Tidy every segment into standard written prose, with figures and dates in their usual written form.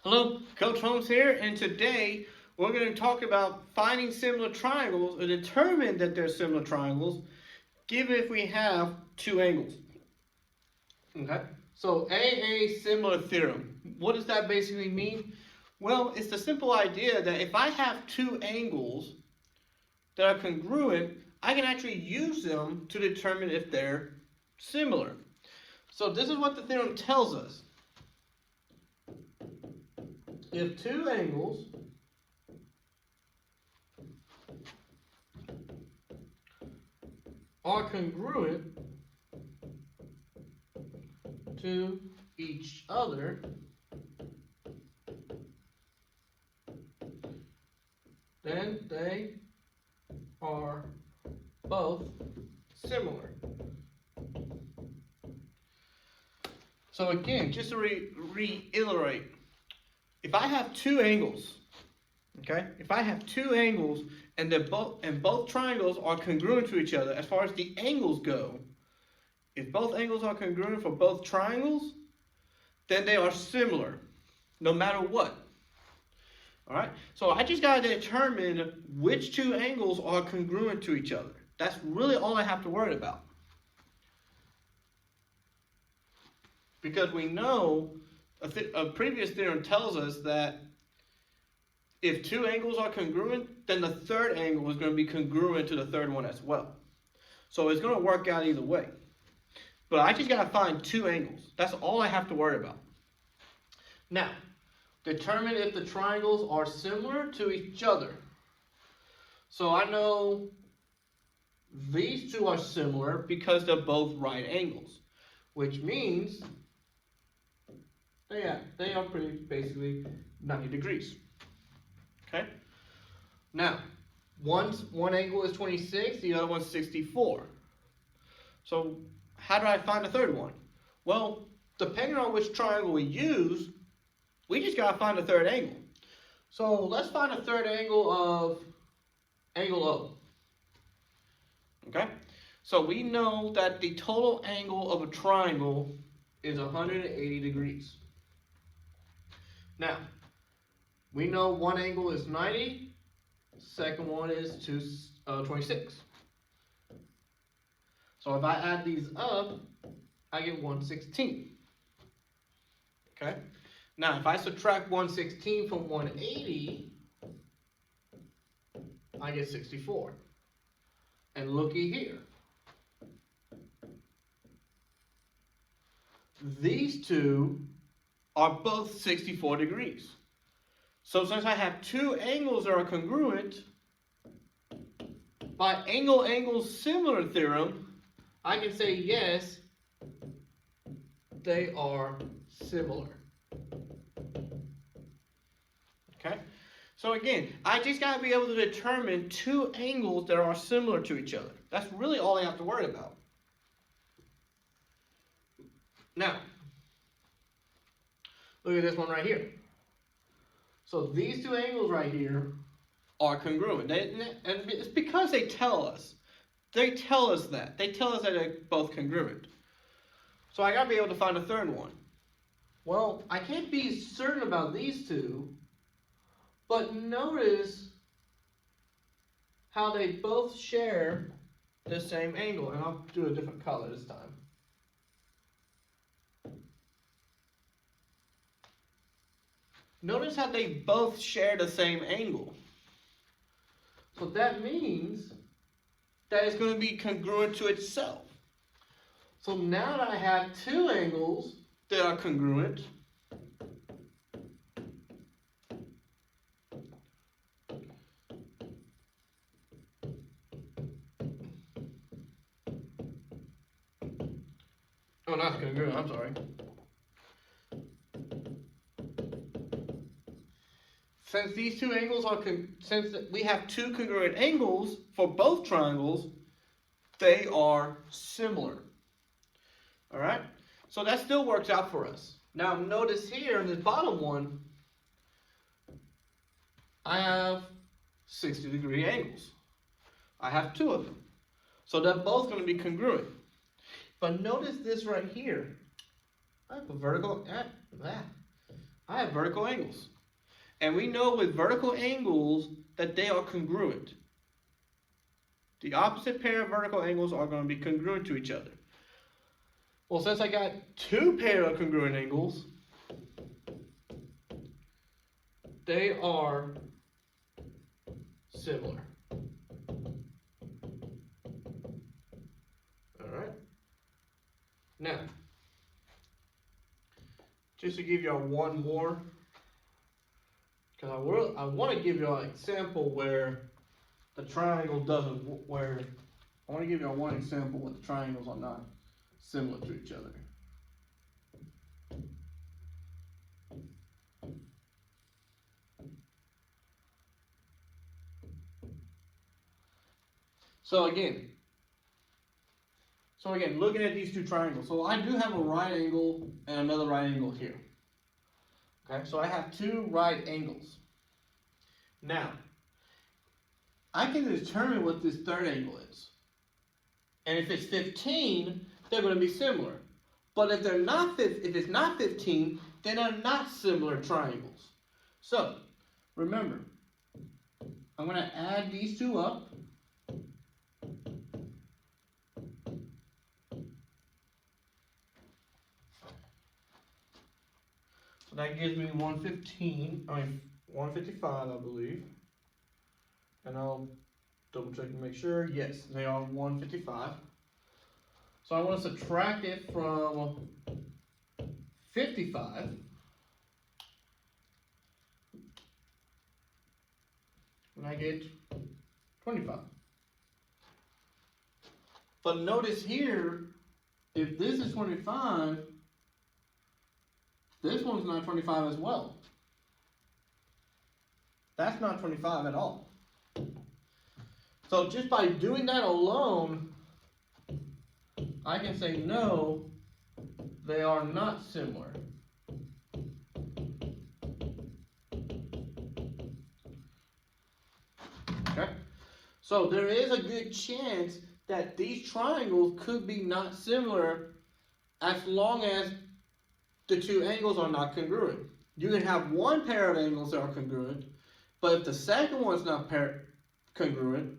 Hello, Coach Holmes here, and today we're going to talk about finding similar triangles or determine that they're similar triangles given if we have two angles. Okay, so AA similar theorem. What does that basically mean? Well, it's the simple idea that if I have two angles that are congruent, I can actually use them to determine if they're similar. So this is what the theorem tells us. If two angles are congruent to each other, then they are both similar. So again, just to reiterate, if I have two angles, okay, if I have two angles and both triangles are congruent to each other as far as the angles go, if both angles are congruent for both triangles, then they are similar, no matter what. All right, so I just got to determine which two angles are congruent to each other. That's really all I have to worry about. Because we know a previous theorem tells us that if two angles are congruent, then the third angle is going to be congruent to the third one as well. So it's going to work out either way. But I just got to find two angles. That's all I have to worry about. Now, determine if the triangles are similar to each other. So I know these two are similar because they're both right angles, which means they are pretty basically 90 degrees. Okay? Now, one angle is 26, the other one's 64. So how do I find the third one? Well, depending on which triangle we use, we just got to find the third angle. So let's find the third angle of angle O. Okay? So we know that the total angle of a triangle is 180 degrees. Now, we know one angle is 90, second one is 26. So if I add these up, I get 116. Okay? Now, if I subtract 116 from 180, I get 64. And looky here. These two are both 64 degrees. So since I have two angles that are congruent, by angle similar theorem, I can say yes, they are similar. Okay? So again, I just got to be able to determine two angles that are similar to each other. That's really all I have to worry about. Now, look at this one right here. So these two angles right here are congruent. And it's because they tell us. They tell us that. They tell us that they're both congruent. So I got to be able to find a third one. Well, I can't be certain about these two, but notice how they both share the same angle. And I'll do a different color this time. Notice how they both share the same angle. So that means that it's going to be congruent to itself. So now that I have two angles that are congruent, oh, not congruent, I'm sorry. Since these two angles are, since we have two congruent angles for both triangles, they are similar. All right? So that still works out for us. Now notice here in this bottom one, I have 60-degree angles. I have two of them. So they're both going to be congruent. But notice this right here. I have a vertical, I have vertical angles. And we know with vertical angles that they are congruent. The opposite pair of vertical angles are going to be congruent to each other. Well, since I got two pair of congruent angles, they are similar. Alright? Now, just to give y'all one more, because I want to give y'all an example where the triangle doesn't, I want to give y'all one example where the triangles are not similar to each other. So again, looking at these two triangles. So I do have a right angle and another right angle here. Okay, so I have two right angles. Now, I can determine what this third angle is. And if it's 15, they're going to be similar. But if it's not 15, then they're not similar triangles. So, remember, I'm going to add these two up. So that gives me 155, I believe. And I'll double check and make sure. Yes, they are 155. So I want to subtract it from 55. And I get 25. But notice here, if this is 25, this one's not 25 as well. That's not 25 at all. So just by doing that alone, I can say no, they are not similar. Okay? So there is a good chance that these triangles could be not similar as long as the two angles are not congruent. You can have one pair of angles that are congruent, but if the second one's not congruent,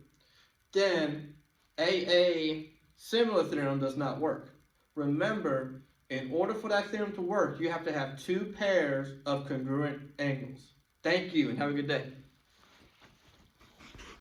then a similar theorem does not work. Remember, in order for that theorem to work, you have to have two pairs of congruent angles. Thank you and have a good day.